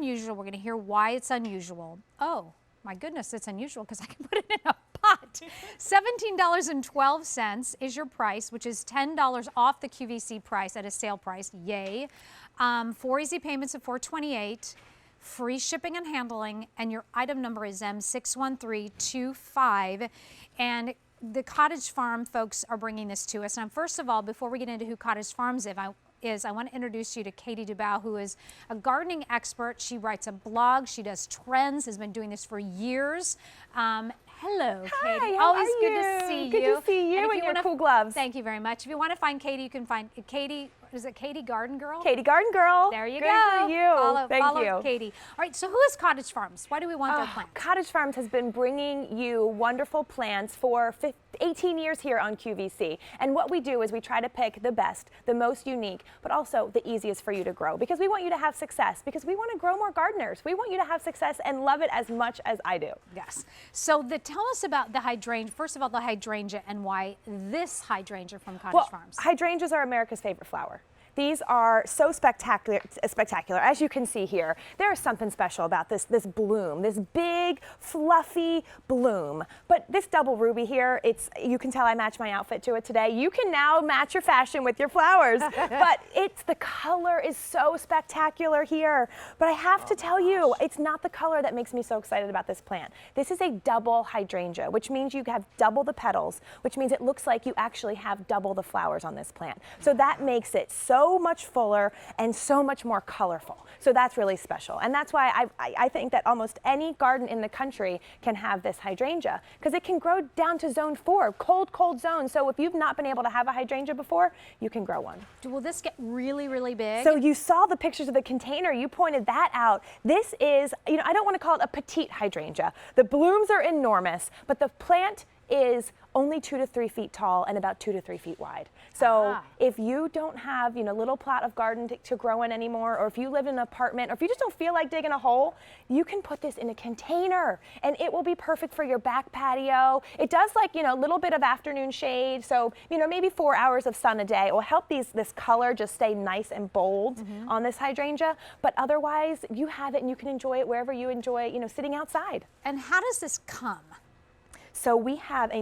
unusual. We're going to hear why it's unusual. Oh, my goodness, it's unusual because I can put it in a pot. $17.12 is your price, which is $10 off the QVC price at a sale price. Yay. 4 easy payments of $428. Free shipping and handling, and your item number is M61325. And the Cottage Farm folks are bringing this to us. Now, first of all, before we get into who Cottage Farms is, I want to introduce you to Katie Dubow, who is a gardening expert. She writes a blog. She does trends, has been doing this for years. Hello, Hi, Katie. how Always are good you? to see you. Good to see you and your cool gloves. Thank you very much. If you want to find Katie, you can find Katie. Is it Katie Garden Girl? Katie Garden Girl. There you Good go. for you. Follow you. Katie. All right, so who is Cottage Farms? Why do we want their plants? Cottage Farms has been bringing you wonderful plants for 18 years here on QVC. And what we do is we try to pick the best, the most unique, but also the easiest for you to grow, because we want you to have success, because we want to grow more gardeners. We want you to have success and love it as much as I do. Yes. So tell us about the hydrangea. First of all, the hydrangea and why this hydrangea from Cottage Farms. Hydrangeas are America's favorite flower. These are so spectacular. As you can see here, there is something special about this bloom, this big, fluffy bloom. But this double ruby here, you can tell I match my outfit to it today. You can now match your fashion with your flowers. But the color is so spectacular here. But I have to tell you, it's not the color that makes me so excited about this plant. This is a double hydrangea, which means you have double the petals, which means it looks like you actually have double the flowers on this plant. So that makes it so much fuller and so much more colorful. So that's really special. And that's why I think that almost any garden in the country can have this hydrangea, because it can grow down to zone 4, cold zone. So if you've not been able to have a hydrangea before, you can grow one. Will this get really, really big? So you saw the pictures of the container. You pointed that out. This is, I don't want to call it a petite hydrangea. The blooms are enormous, but the plant is only 2 to 3 feet tall and about 2 to 3 feet wide. So if you don't have, little plot of garden to grow in anymore, or if you live in an apartment, or if you just don't feel like digging a hole, you can put this in a container and it will be perfect for your back patio. It does like, a little bit of afternoon shade. So, maybe 4 hours of sun a day. It will help this color just stay nice and bold on this hydrangea. But otherwise, you have it and you can enjoy it wherever you enjoy, sitting outside. And how does this come? So we have a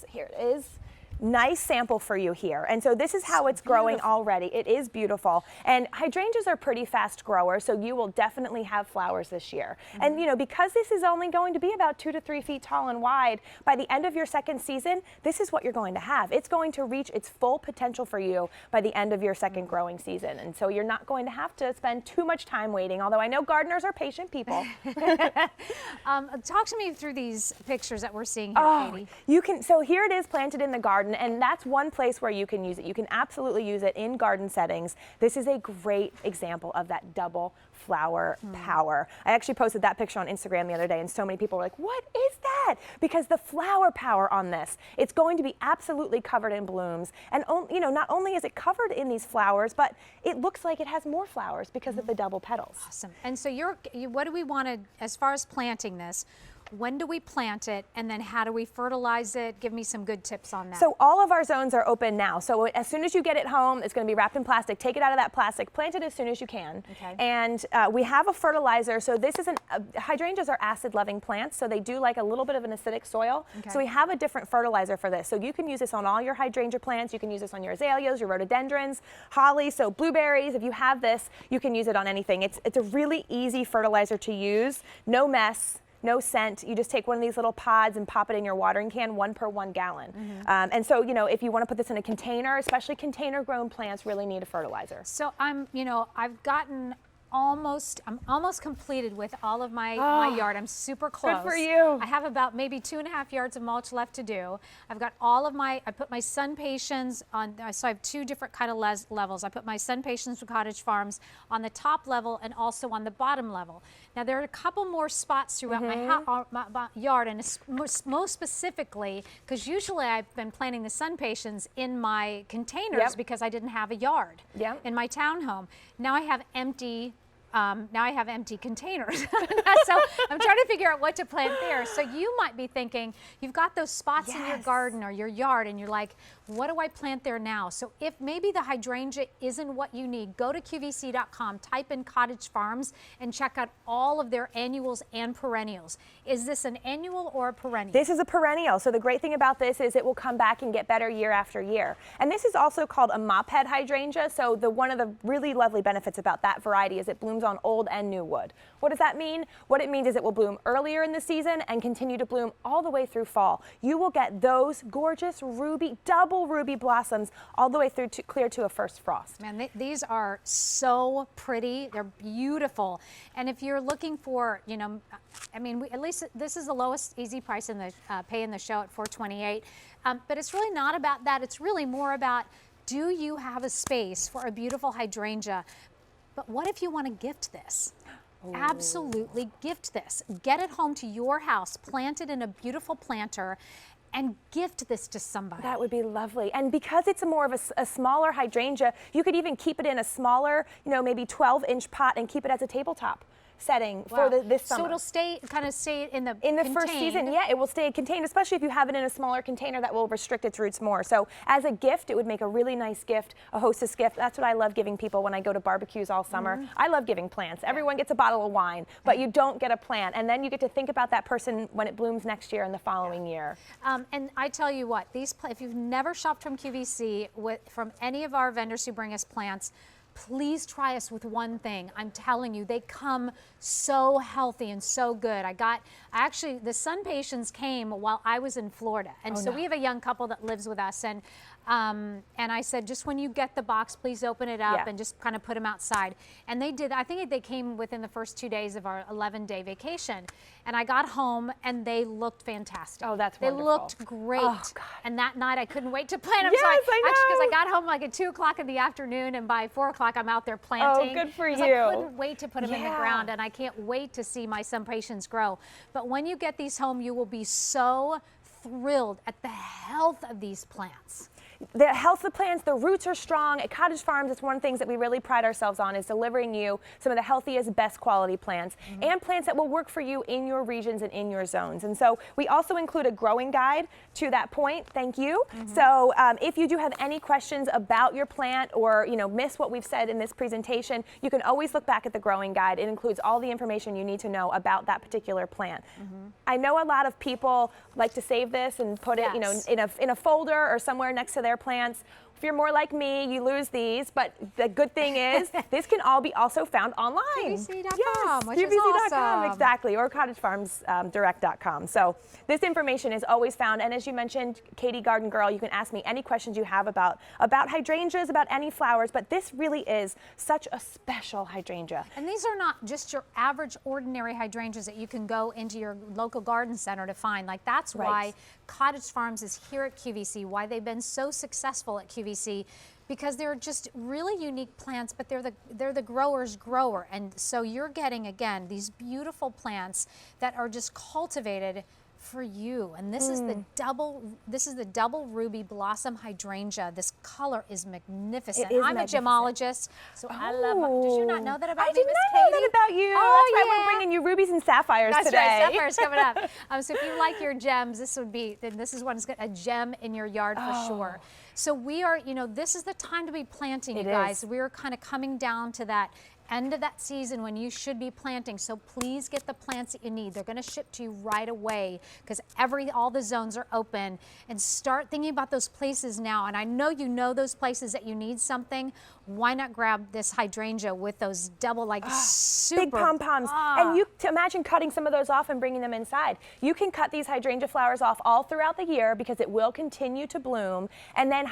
here it is, nice sample for you here. And so this is how it's growing already. It is beautiful. And hydrangeas are pretty fast growers, so you will definitely have flowers this year. And because this is only going to be about 2 to 3 feet tall and wide, by the end of your second season, this is what you're going to have. It's going to reach its full potential for you by the end of your second growing season. And so you're not going to have to spend too much time waiting, although I know gardeners are patient people. Talk to me through these pictures that we're seeing here, Katie. So here it is planted in the garden, and that's one place where you can use it. You can absolutely use it in garden settings. This is a great example of that double flower power. I actually posted that picture on Instagram the other day, and so many people were like, what is that? Because the flower power on this, it's going to be absolutely covered in blooms. And not only is it covered in these flowers, but it looks like it has more flowers because of the double petals. Awesome. And so what do we want to, as far as planting this, when do we plant it, and then how do we fertilize it? Give me some good tips on that. So all of our zones are open now. So as soon as you get it home, it's going to be wrapped in plastic. Take it out of that plastic, plant it as soon as you can. Okay. And we have a fertilizer. So this is hydrangeas are acid-loving plants, so they do like a little bit of an acidic soil. Okay. So we have a different fertilizer for this. So you can use this on all your hydrangea plants. You can use this on your azaleas, your rhododendrons, holly, so blueberries. If you have this, you can use it on anything. It's a really easy fertilizer to use. No mess. No scent. You just take one of these little pods and pop it in your watering can, 1 per 1 gallon. And so, if you want to put this in a container, especially container-grown plants really need a fertilizer. So I'm almost completed with all of my yard. I'm super close. Good for you. I have about maybe 2.5 yards of mulch left to do. I've got I put my sun patience on, so I have 2 different kind of levels. I put my sun patience with Cottage Farms on the top level and also on the bottom level. Now there are a couple more spots throughout my yard, and most specifically, because usually I've been planting the sun patience in my containers because I didn't have a yard in my townhome. Now I have empty now I have empty containers. So I'm trying to figure out what to plant there. So you might be thinking, you've got those spots in your garden or your yard and you're like, what do I plant there now? So if maybe the hydrangea isn't what you need, go to QVC.com, type in Cottage Farms and check out all of their annuals and perennials. Is this an annual or a perennial? This is a perennial. So the great thing about this is it will come back and get better year after year. And this is also called a mophead hydrangea. So one of the really lovely benefits about that variety is it blooms on old and new wood. What does that mean? What it means is it will bloom earlier in the season and continue to bloom all the way through fall. You will get those gorgeous ruby, double ruby blossoms all the way through to clear to a first frost. Man, these are so pretty. They're beautiful. And if you're looking for, you know, I mean, at least this is the lowest easy price in the pay in the show at $428. But it's really not about that. It's really more about, do you have a space for a beautiful hydrangea? But what if you want to gift this? Ooh. Absolutely gift this. Get it home to your house, plant it in a beautiful planter, and gift this to somebody. That would be lovely. And because it's more of a smaller hydrangea, you could even keep it in a smaller, you know, maybe 12-inch pot and keep it as a tabletop setting for this summer. So it'll stay in the first season. Yeah, it will stay contained, especially if you have it in a smaller container that will restrict its roots more. So as a gift, it would make a really nice gift, a hostess gift. That's what I love giving people when I go to barbecues all summer. I love giving plants. Everyone gets a bottle of wine, but you don't get a plant. And then you get to think about that person when it blooms next year and the following year. And I tell you what, if you've never shopped from QVC, from any of our vendors who bring us plants, please try us with one thing. I'm telling you, they come so healthy and so good. Actually, the Sun Patients came while I was in Florida. And we have a young couple that lives with us. And I said, just when you get the box, please open it up and just kind of put them outside. And they did. I think they came within the first 2 days of our 11-day vacation. And I got home and they looked fantastic. Oh, that's wonderful. They looked great. Oh, God. And that night I couldn't wait to plant them. Yes, so I know. Actually, because I got home like at 2 o'clock in the afternoon, and by 4 o'clock I'm out there planting. Oh, good for you. I couldn't wait to put them in the ground, and I can't wait to see my Sun Patients grow. But when you get these home, you will be so thrilled at the health of these plants. The health of the plants, the roots are strong. At Cottage Farms, it's one of the things that we really pride ourselves on, is delivering you some of the healthiest, best quality plants and plants that will work for you in your regions and in your zones. And so we also include a growing guide to that point. Thank you. So if you do have any questions about your plant or miss what we've said in this presentation, you can always look back at the growing guide. It includes all the information you need to know about that particular plant. I know a lot of people like to save this and put it in a folder or somewhere next to their plants. If you're more like me, you lose these, but the good thing is this can all be also found online. QVC.com, which is QVC.com, awesome. exactly, or cottagefarmsdirect.com. So this information is always found, and as you mentioned, Katie Garden Girl, you can ask me any questions you have about hydrangeas, about any flowers, but this really is such a special hydrangea. And these are not just your average, ordinary hydrangeas that you can go into your local garden center to find. Like, that's why Cottage Farms is here at QVC, why they've been so successful at QVC, because they're just really unique plants, but they're the grower's grower. And so you're getting, again, these beautiful plants that are just cultivated for you. And this is the double ruby blossom hydrangea. This color is magnificent. I'm a gemologist, so I love. Did you not know that about me, Miss Katie? I did not know that about you. Oh, that's why we're bringing you rubies and sapphires today. That's right, sapphires coming up. So if you like your gems, this is one that's got a gem in your yard for sure. So we are, this is the time to be planting, you guys. We're kind of coming down to that end of that season when you should be planting. So please get the plants that you need. They're going to ship to you right away because all the zones are open. And start thinking about those places now. And I know you know those places that you need something. Why not grab this hydrangea with those double, super big pom-poms? And to imagine cutting some of those off and bringing them inside. You can cut these hydrangea flowers off all throughout the year because it will continue to bloom. And then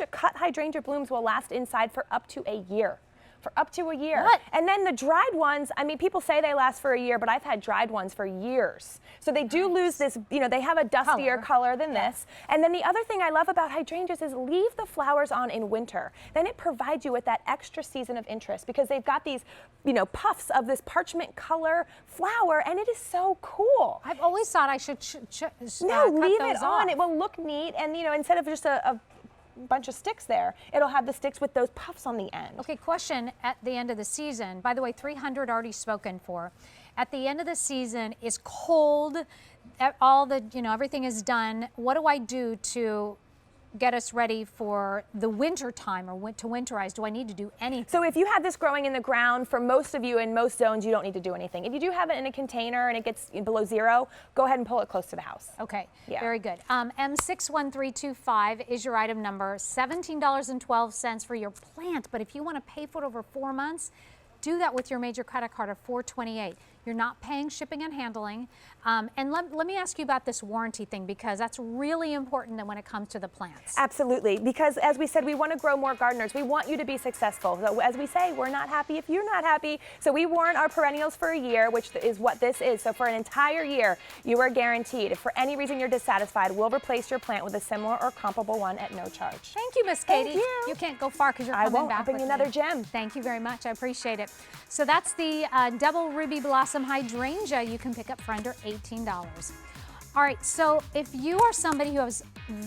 cut hydrangea blooms will last inside for up to a year. For up to a year. What? And then the dried ones, I mean, people say they last for a year, but I've had dried ones for years. So they do lose this, they have a dustier color than this. And then the other thing I love about hydrangeas is leave the flowers on in winter. Then it provides you with that extra season of interest because they've got these, puffs of this parchment color flower, and it is so cool. I've always thought I should no, leave cut it those on. off. It will look neat, and instead of just a bunch of sticks there. It'll have the sticks with those puffs on the end. Okay, question at the end of the season. By the way, 300 already spoken for. At the end of the season, is cold, all the, everything is done. What do I do to get us ready for the winter time or to winterize? Do I need to do anything? So if you have this growing in the ground, for most of you in most zones, you don't need to do anything. If you do have it in a container and it gets below 0, go ahead and pull it close to the house. Okay, Yeah. very good. M61325 is your item number, $17.12 for your plant, but if you want to pay for it over 4 months, do that with your major credit card of $428. You're not paying shipping and handling. And let me ask you about this warranty thing, because that's really important when it comes to the plants. Absolutely, because as we said, we want to grow more gardeners. We want you to be successful. So as we say, we're not happy if you're not happy. So we warrant our perennials for a year, which is what this is. So for an entire year, you are guaranteed. If for any reason you're dissatisfied, we'll replace your plant with a similar or comparable one at no charge. Thank you, Miss Katie. Thank you. You can't go far because you're I coming won't. back I'll bring with you another me. gem. Thank you very much. I appreciate it. So that's the double ruby blossom hydrangea you can pick up for under $18. All right, so if you are somebody who has very